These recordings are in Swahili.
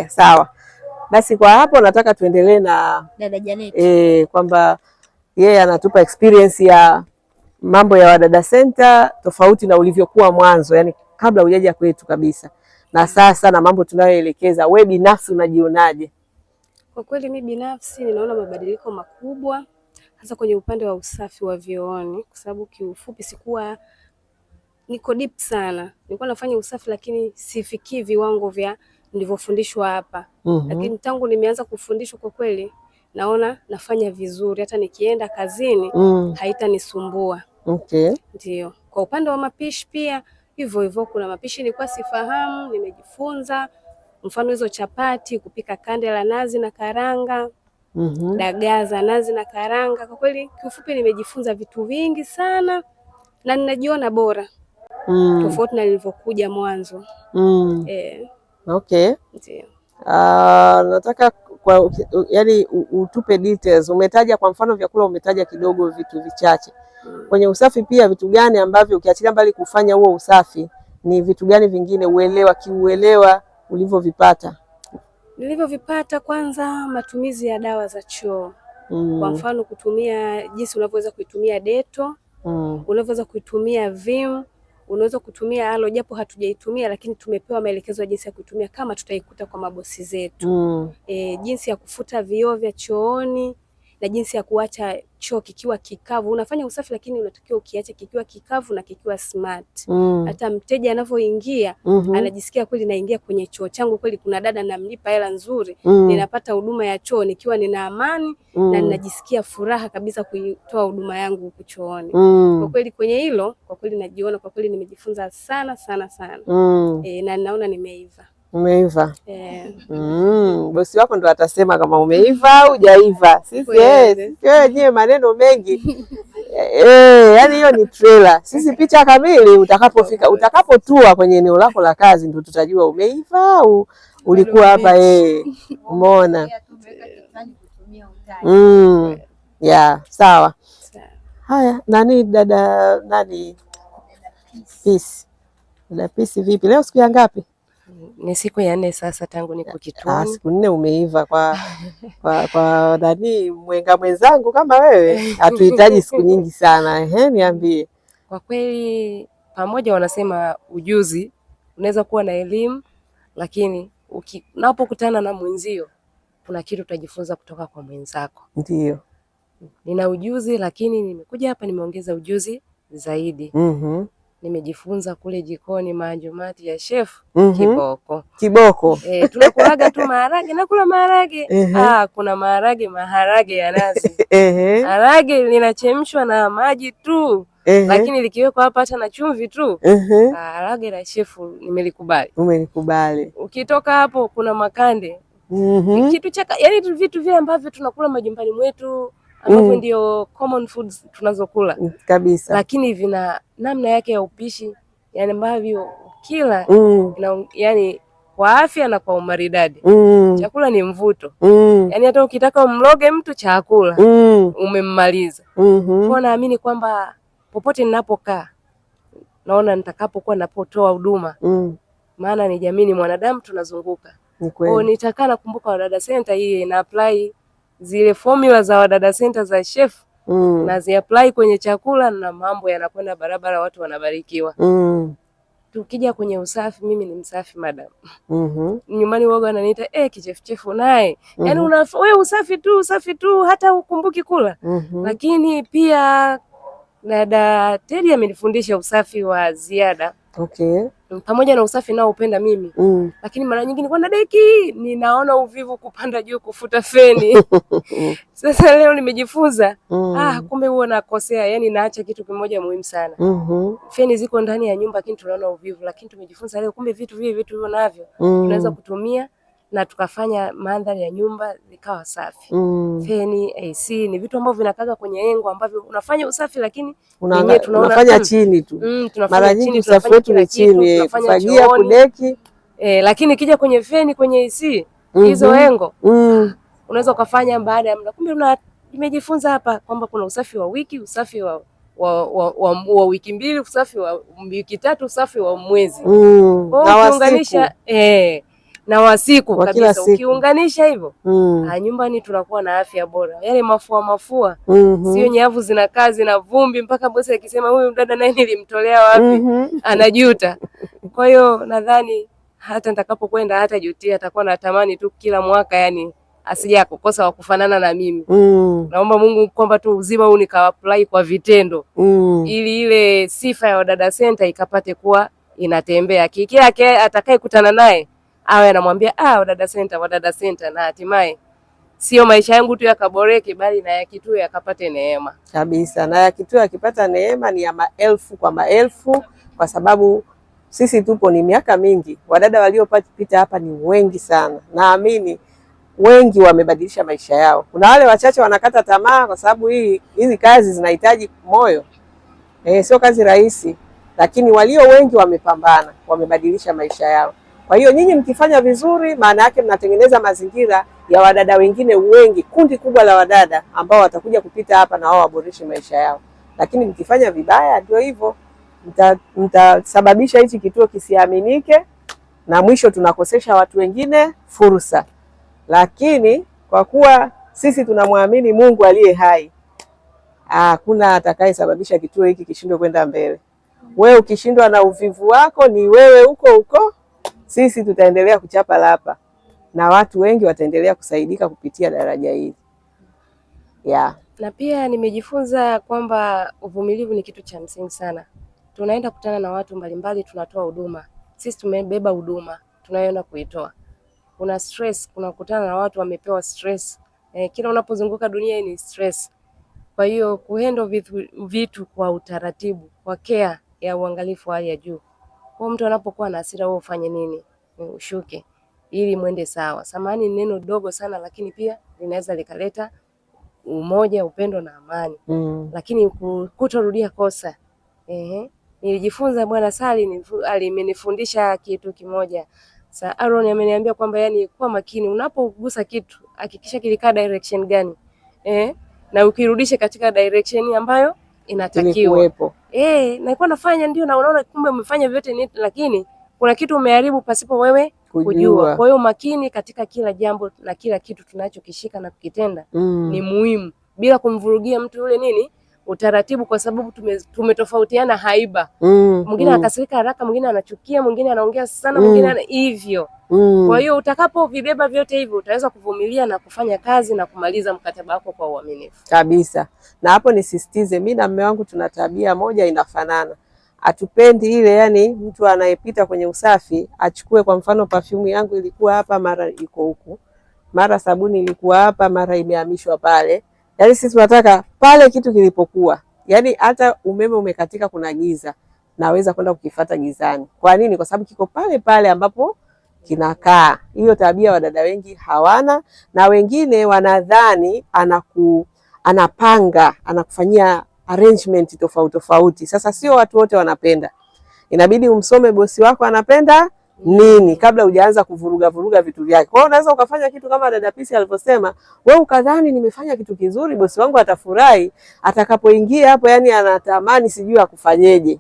Sawa. Basi kwa hapo nataka tuendelee na dada Janet. Kwamba yeye anatupa experience ya mambo ya Wadada Center tofauti na ulivyokuwa mwanzo, yani kabla hujaja kwetu kabisa. Na sasa na mambo tunayoelekeza, wewe binafsi unajionaje? Kwa kweli mimi binafsi ninaona mabadiliko makubwa hasa kwenye upande wa usafi wa vyooni, kwa sababu kiufupi sikuwa niko deep sana. Nilikuwa nafanya usafi lakini sifikii viwango vya nilivyofundishwa hapa. Lakini tangu nimeanza kufundishwa kwa kweli naona nafanya vizuri, hata nikienda kazini haitanisumbua. Okay. Ndio. Kwa upande wa mapishi pia hivyo hivyo, kuna mapishi nilikuwa sifahamu, nimejifunza. Mfano hizo chapati, kupika kande la nazi na karanga, dagaa za nazi na karanga. Kwa kweli kiufupi nimejifunza vitu vingi sana na ninajiona bora tofauti na nilivyokuja mwanzo. Okay. Ndio. Nataka yani utupe details. Umetaja kwa mfano vyakula, umetaja kidogo vitu vichache. Kwenye usafi pia vitu gani ambavyo ukiachilia mbali kufanya huo usafi, ni vitu gani vingine kiuelewa ulivyovipata? Nilivyovipata, kwanza matumizi ya dawa za choo. Kwa mfano kutumia, jinsi unavyoweza kuitumia Deto, unavyoweza kuitumia Vim, unaweza kutumia Alo, japo hatujaitumia lakini tumepewa maelekezo ya jinsi ya kuitumia kama tutaikuta kwa mabosi zetu. Jinsi ya kufuta vioo vya chooni na jinsi ya kuacha choo kikiwa kikavu. Unafanya usafi lakini unatakiwa ukiacha kikiwa kikavu na kikiwa smart. Hata mteja anavyoingia anajisikia kweli naingia kwenye choo changu, kweli kuna dada namlipa hela nzuri, ninapata huduma ya choo nikiwa nina amani na ninajisikia furaha kabisa kuitoa huduma yangu huko chooni. Kwa kweli kwenye hilo, kwa kweli najiona kwa kweli nimejifunza sana sana sana. Na ninaona nimeiva. Umeiva? Bosi wako ndo atasema kama umeiva au hujaiva. Sisi wenyewe maneno mengi. Yani hiyo ni trailer. Sisi picha kamili utakapofika, utakapotua kwenye eneo lako la kazi ndo tutajua umeiva au ulikuwa hapa umeona. Sawa. Haya, dada Peace. Dada Peace vipi? Leo siku ya ngapi? Ni siku ya 4 sasa tangu niko kituoni. Siku 4 umeiva kwa mwenga mwenzangu kama wewe hatuhitaji siku nyingi sana. Niambie. Kwa kweli pamoja wanasema ujuzi unaweza kuwa na elimu, lakini unapokutana na mwenzio kuna kitu utajifunza kutoka kwa mwenzako. Ndio. Nina ujuzi lakini nimekuja hapa nimeongeza ujuzi zaidi. Nimejifunza kule jikoni maanjumati ya chef kiboko. Tunakulaga tu maharage, nakula maharage. Kuna maharage ya nazi. Maharage linachemshwa na maji tu. Lakini likiwekwa hapa hata na chumvi tu. Maharage la chef nimelikubali. Umelikubali. Ukitoka hapo kuna makande. Kitu yani vitu vile ambavyo tunakula majumbani mwetu ambavyo ndio common foods tunazokula kabisa, lakini vina namna yake ya upishi, yani ambavyo kila yani kwa afya na kwa umaridadi. Chakula ni mvuto. Yani hata ukitaka umloge mtu chakula umemmaliza. Kwa naamini kwamba popote ninapokaa naona nitakapokuwa napotoa huduma, maana ni jamii, ni mwanadamu tunazunguka. Kwa nitakaa nakumbuka Wadada Center hii na apply zile formula za Wadada Center za chef na zi-apply kwenye chakula na mambo yanakwenda barabara, watu wanabarikiwa. Tukija kwenye usafi, mimi ni msafi madam. Nyumbani waga wananiita kichefuchefu naye. Yani wewe usafi tu hata ukumbuki kula. Lakini pia dada Teddy amenifundisha usafi wa ziada. Okay. Pamoja na usafi nao upenda mimi. Lakini mara nyingi nilikuwa na deki, ninaona uvivu kupanda juu kufuta feni. Sasa leo nimejifunza, kumbe huwa nakosea, yani naacha kitu kimoja muhimu sana. Feni ziko ndani ya nyumba lakini tunaona uvivu, lakini tumejifunza leo kumbe vitu hivyo navyo tunaweza kutumia na tukafanya mandhari ya nyumba ikawa safi. Feni, AC ni vitu ambavyo vinakaga kwenye engo ambavyo unafanya usafi lakini unafanya chini tu. Mara nyingi usafi wetu ni chini, kufagia, kudeki. Lakini kija kwenye feni, kwenye AC, hizo engo unaweza ukafanya baada ya muda. Kumbe nimejifunza hapa kwamba kuna usafi wa wiki, usafi wa wiki mbili, usafi wa wiki 3, usafi wa mwezi. Ukiunganisha na wa siku kabisa. Ukiunganisha hivyo nyumbani tunakuwa na afya bora. Yale mafua sio nyavu zinakaa zina vumbi mpaka bosi akisema huyu dada naye nilimtolea wapi anajuta. Kwa hiyo nadhani hata nitakapokwenda hata jutia, atakuwa natamani tu kila mwaka yani asije kukosa wa kufanana na mimi. Naomba Mungu kwamba tu uzima huu nika-apply kwa vitendo ili ile sifa ya Wadada Center ikapate kuwa inatembea. Kila atakaye kutana naye awe anamwambia Wadada Center, na hatimaye sio maisha yangu tu yakaboreke, bali na ya Kituo yakapate neema kabisa. Na ya Kituo yakipata neema ni ya maelfu kwa maelfu, kwa sababu sisi tupo ni miaka mingi. Wadada waliopita hapa ni wengi sana, naamini wengi wamebadilisha maisha yao. Kuna wale wachache wanakata tamaa, kwa sababu hizi kazi zinahitaji moyo, sio kazi rahisi, lakini walio wengi wamepambana, wamebadilisha maisha yao. Kwa hiyo nyinyi mkifanya vizuri, maana yake mnatengeneza mazingira ya wadada wengine wengi, kundi kubwa la wadada ambao watakuja kupita hapa na wao waboreshe maisha yao. Lakini mkifanya vibaya, ndio hivyo, mtasababisha hichi kituo kisiaminike, na mwisho tunakosesha watu wengine fursa. Lakini kwa kuwa sisi tunamwamini Mungu aliye hai, hakuna atakayesababisha kituo hiki kishindwe kwenda mbele. Wewe ukishindwa na uvivu wako, ni wewe huko, sisi tutaendelea kuchapa lapa na watu wengi wataendelea kusaidika kupitia daraja hili. Na pia nimejifunza kwamba uvumilivu ni kitu cha msingi sana. Tunaenda kutana na watu mbalimbali, tunatoa huduma. Sisi tumebeba huduma tunayoenda kuitoa. Kuna stress, kuna kukutana na watu wamepewa stress. Kila unapozunguka dunia ni stress. Kwa hiyo kuhandle vitu kwa utaratibu, kwa care ya uangalifu wa hali ya juu. Kwa mtu anapokuwa na hasira, wewe ufanye nini? Ushuke ili muende sawa. Samahani ni neno dogo sana, lakini pia linaweza likaleta umoja, upendo na amani. Lakini kutorudia kosa. Nilijifunza Bwana Sali alimenifundisha kitu kimoja. Aaron ameniambia kwamba yani kuwa makini unapogusa kitu, hakikisha kilikaa direction gani. Na ukirudishe katika direction ambayo inatakiwa. Na nilikuwa nafanya ndio, na unaona kumbe umefanya vyote lakini kuna kitu umeharibu pasipo wewe kujua. Kwa hiyo makini katika kila jambo na kila kitu tunachokishika na kukitenda ni muhimu, bila kumvurugia mtu yule utaratibu, kwa sababu tumetofautiana haiba. Mwingine akasirika haraka, mwingine anachukia, mwingine anaongea sana, mwingine hivyo. Kwa hiyo utakapovibeba vyote hivyo, utaweza kuvumilia na kufanya kazi na kumaliza mkataba wako kwa uaminifu kabisa. Na hapo nisisitize, mimi na mume wangu tuna tabia moja inafanana. Hatupendi ile yani mtu anayepita kwenye usafi achukue, kwa mfano perfume yangu ilikuwa hapa, mara iko huku, mara sabuni ilikuwa hapa, mara imehamishwa pale. Yaani sisi tunataka pale kitu kilipokuwa. Yaani hata umeme umekatika, kuna giza, naweza kwenda kukifuata gizani. Kwa nini? Kwa sababu kiko pale pale ambapo kinakaa. Hiyo tabia wadada wengi hawana, na wengine wanadhani anapanga, anakufanyia arrangement tofauti. Sasa sio watu wote wanapenda. Inabidi umsome bosi wako anapenda nini kabla hujaanza kuvuruga vitu vyake. Kwa hiyo unaweza ukafanya kitu kama dada Pisi alivyosema, wewe ukadhani nimefanya kitu kizuri, bosi wangu atafurahi, atakapoingia hapo yani anatamani sijui akufanyeje.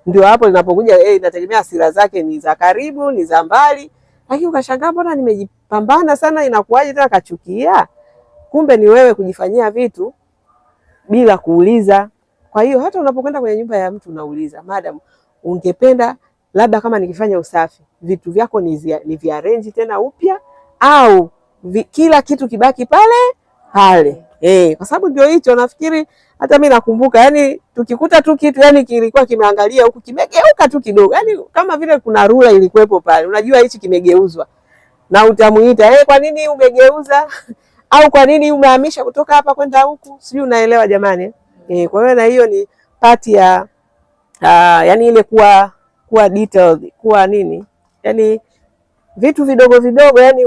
Ndio hapo linapokuja inategemea hasira zake ni za karibu, ni za mbali. Lakini ukashangaa mbona nimejipambana sana, inakuaje tena kachukia? Kumbe ni wewe kujifanyia vitu bila kuuliza. Kwa hiyo hata unapokwenda kwenye nyumba ya mtu unauliza, madam, ungependa labda kama nikifanya usafi vitu vyako ni vya arrange tena upya, au kila kitu kibaki pale. Kwa sababu ndio hicho nafikiri, hata mimi nakumbuka yani tukikuta tu kitu yani kilikuwa kimeangalia huku kimegeuka tu kidogo, yani kama vile kuna rula ilikuwepo pale, unajua hichi kimegeuzwa, na utamuita kwa nini umegeuza au kwa nini umehamisha kutoka hapa kwenda huku, sijui unaelewa jamani. Kwa hiyo na hiyo ni part ya yani ile kuwa detailed, kuwa nini, yani vitu vidogo yani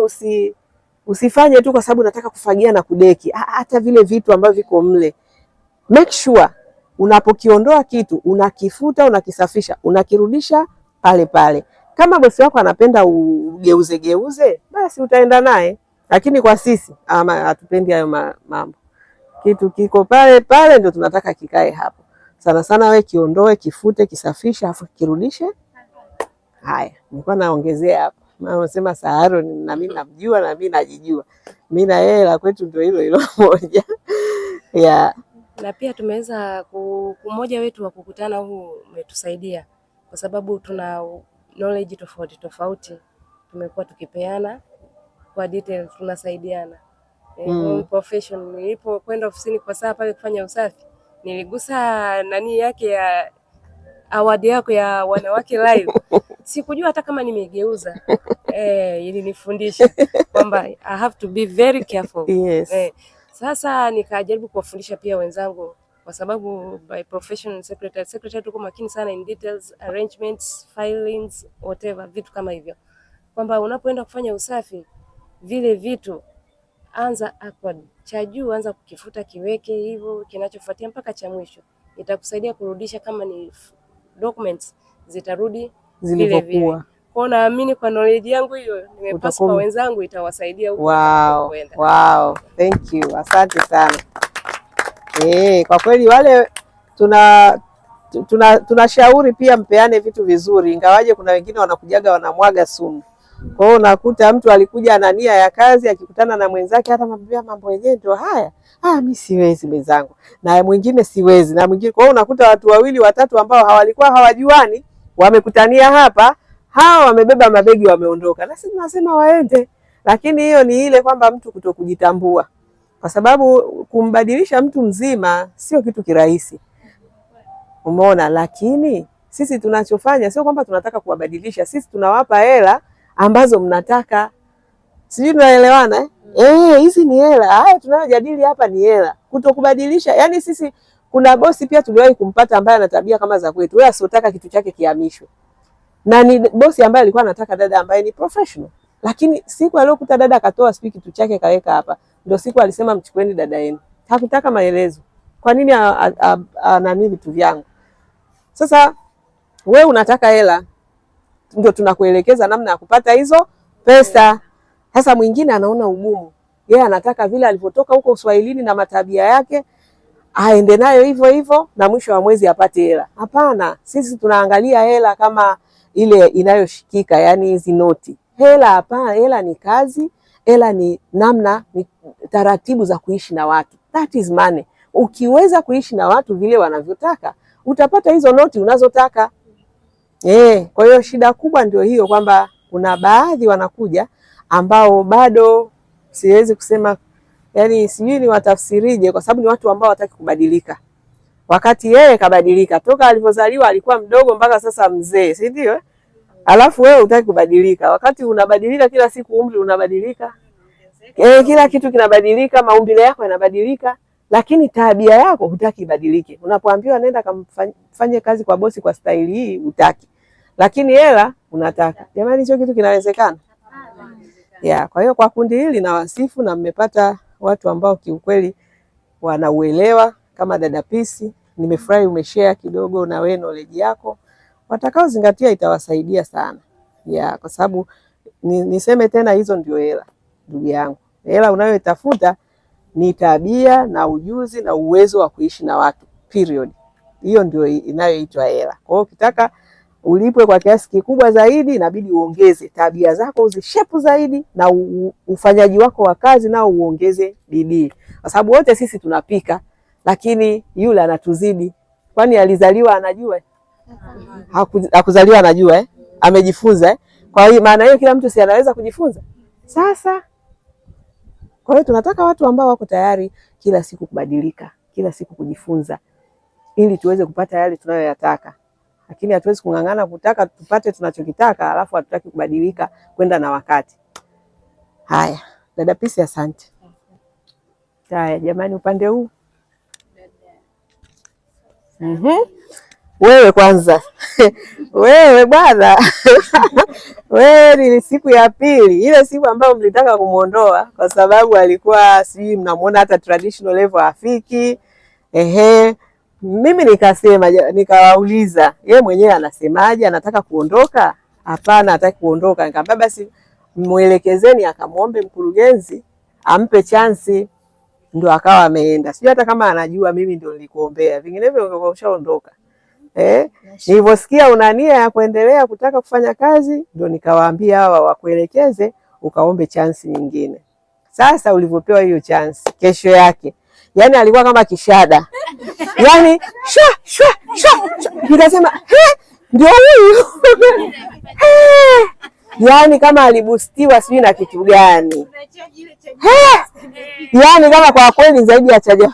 usifanye tu kwa sababu nataka kufagia na kudeki. Hata vile vitu ambavyo viko mle, make sure unapokiondoa kitu unakifuta, unakisafisha, unakirudisha pale. Kama bosi wako anapenda ugeuze, basi utaenda naye. Lakini kwa sisi hatupendi hayo mambo. Kitu kiko pale ndio tunataka kikae hapo. Sana we kiondoe, kifute, kisafishe, afu kirudishe. Haya, nilikuwa naongezea hapo. Unasema Saharo na mimi namjua na mimi najijua. Mimi na yeye la kwetu ndio hilo hilo moja. Yeah. Na pia tumeweza mmoja wetu wa kukutana huu umetusaidia kwa sababu tuna knowledge tofauti tofauti, tumekuwa tukipeana kwa details, tunasaidiana. Profession, nilipokwenda ofisini kwa saa pale kufanya usafi, niligusa nani yake ya award yako ya wanawake live. Sikujua hata kama nimegeuza. Ilinifundisha kwamba I have to be very careful. Yes. Sasa nikajaribu kuwafundisha pia wenzangu kwa sababu by profession secretary tuko makini sana in details, arrangements, filings, whatever, vitu kama hivyo. Kwamba unapoenda kufanya usafi vile vitu anza cha juu, anza kukifuta, kiweke hivyo, kinachofuatia mpaka cha mwisho. Itakusaidia kurudisha, kama ni documents zitarudi zilivyokuwa. Kwa naamini kwa knowledge yangu hiyo nimepasa kwa wenzangu itawasaidia huko kwenda. Wow, thank you. Asante sana. Kwa kweli wale tunashauri pia mpeane vitu vizuri, ingawaje kuna wengine wanakujaga wanamwaga sumu. Kwa hiyo unakuta mtu alikuja na nia ya kazi, akikutana na mwenzake hata mambo yenyewe ndio haya. Mimi siwezi mwenzangu. Na mwingine siwezi, na mwingine. Kwa hiyo unakuta watu wawili watatu ambao hawalikuwa hawajuani, wamekutania hapa, hao wamebeba mabegi wameondoka. Na sisi tunasema waende. Lakini hiyo ni ile kwamba mtu kutokujitambua. Kwa sababu kumbadilisha mtu mzima sio kitu kirahisi. Umeona, lakini sisi tunachofanya sio kwamba tunataka kuwabadilisha, sisi tunawapa hela ambazo mnataka. Sijui tunaelewana hizi ni hela. Haya tunayojadili hapa ni hela. Kutokubadilisha, yani sisi kuna bosi pia tuliwahi kumpata ambaye ana tabia kama za kwetu. Wewe asiotaka kitu chake kihamishwe. Na ni bosi ambaye alikuwa anataka dada ambaye ni professional. Lakini siku aliyokuta dada akatoa kitu chake kaweka hapa, ndio siku alisema mchukueni dada yenu. Hakutaka maelezo. Kwa nini nani vitu vyangu? Sasa wewe unataka hela, ndio tunakuelekeza namna ya kupata hizo pesa. Sasa mwingine anaona ugumu. Yeye anataka vile alivyotoka huko Uswahilini na matabia yake aende nayo hivyo hivyo na mwisho wa mwezi apate hela. Hapana, sisi tunaangalia hela kama ile inayoshikika, yani hizi noti. Hela hapana, hela ni kazi, hela ni namna, ni taratibu za kuishi na watu. That is money. Ukiweza kuishi na watu vile wanavyotaka, utapata hizo noti unazotaka. Kwa hiyo shida kubwa ndio hiyo, kwamba kuna baadhi wanakuja ambao bado siwezi kusema, yani sijui ni watafsirije, kwa sababu ni watu ambao wataki kubadilika. Wakati yeye kabadilika, toka alivyozaliwa alikuwa mdogo mpaka sasa mzee, si ndio? Alafu wewe hutaki kubadilika. Wakati unabadilika kila siku, umri unabadilika. Kila kitu kinabadilika, maumbile yako yanabadilika, lakini tabia yako hutaki ibadilike. Unapoambiwa nenda kamfanye kazi kwa bosi kwa staili hii, hutaki. Lakini hela unataka. Jamani, hicho kitu kinawezekana? Kwa hiyo kwa kundi hili na wasifu, na mmepata watu ambao kiukweli wanauelewa kama dada Pisi. Nimefurahi umeshare kidogo na wewe knowledge yako. Watakao zingatia itawasaidia sana. Kwa sababu niseme tena, hizo ndio hela. Ndugu yangu, hela unayoitafuta ni tabia na ujuzi na uwezo wa kuishi na watu. Period. Hiyo ndio inayoitwa hela. Kwa hiyo ukitaka ulipwe kwa kiasi kikubwa zaidi, inabidi uongeze tabia zako, uzishepu zaidi, na ufanyaji wako wa kazi nao uongeze bidii. Kwa sababu wote sisi tunapika, lakini yule anatuzidi. Kwani alizaliwa anajua? Hakuzaliwa anajua, amejifunza. Kwa hiyo maana hiyo kila mtu si anaweza kujifunza. Sasa kwa hiyo tunataka watu ambao wako tayari kila siku kubadilika, kila siku kujifunza, ili tuweze kupata yale tunayoyataka. Lakini hatuwezi kung'ang'ana kutaka tupate tunachokitaka alafu hatutaki kubadilika kwenda na wakati. Haya, dada Pisi, asante. Haya jamani, upande huu. Wewe kwanza. Wewe bwana. Wewe ni siku ya pili. Ile siku ambayo mlitaka kumuondoa kwa sababu alikuwa sijui mnamuona hata traditional level hafiki. Mimi nikasema, nikawauliza, yeye mwenyewe anasemaje, anataka kuondoka? Hapana, hataki kuondoka. Nikamwambia basi muelekezeni akamuombe mkurugenzi ampe chance, ndio akawa ameenda. Sijui hata kama anajua mimi ndio nilikuombea. Vinginevyo ungekuwa ushaondoka. Nilivyosikia una nia ya kuendelea kutaka kufanya kazi, ndio nikawaambia hawa wakuelekeze ukaombe chance nyingine. Sasa ulivyopewa hiyo chance, kesho yake yani alikuwa kama kishada yani nikasema ndio huyu yani kama alibustiwa sijui na kitu gani yani kama kwa kweli zaidi ya chaja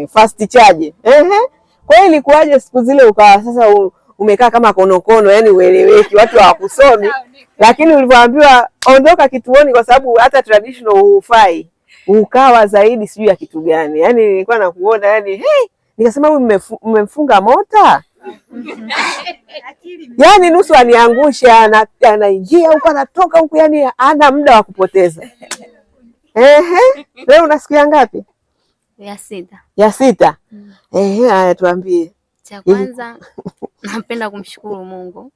fast charge. Kwa hiyo ilikuwaje siku zile ukawa sasa umekaa kama konokono, yani ueleweki, watu hawakusomi, lakini ulivyoambiwa ondoka kituoni kwa sababu hata traditional hufai, ukawa zaidi sijui ya kitu gani. Yani nilikuwa nakuona yani nikasema huyu mmemfunga mota yani nusu aniangusha, anaingia huko anatoka huko, yani hana muda wa kupoteza. Wewe una siku ya ngapi? Ya 6. Ya 6. Haya tuambie. Cha kwanza napenda kumshukuru Mungu.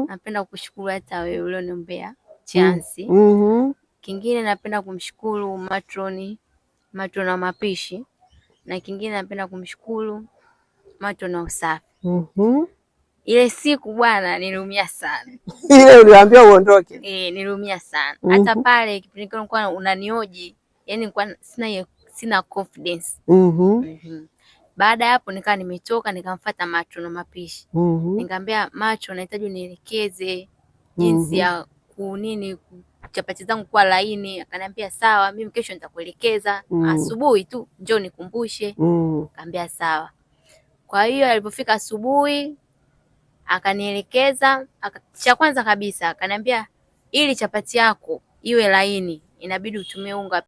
Napenda kushukuru hata wewe ulioniombea chance. Kingine napenda kumshukuru matroni wa mapishi, na kingine napenda kumshukuru matroni wa usafi. Ile siku bwana niliumia sana. Ile uliambiwa uondoke? Niliumia sana. Hata pale kipindi kile nilikuwa unanioji, yani nilikuwa sina confidence. Baada ya hapo nikaa nimetoka nikamfuata macho na mapishi. Nikamwambia macho, nahitaji unielekeze jinsi ya kunini chapati zangu kwa laini. Akaniambia sawa, mimi kesho nitakuelekeza. Asubuhi tu njoo nikumbushe. Nikamwambia sawa. Kwa hiyo alipofika asubuhi akanielekeza, cha kwanza kabisa akaniambia ili chapati yako iwe laini inabidi utumie unga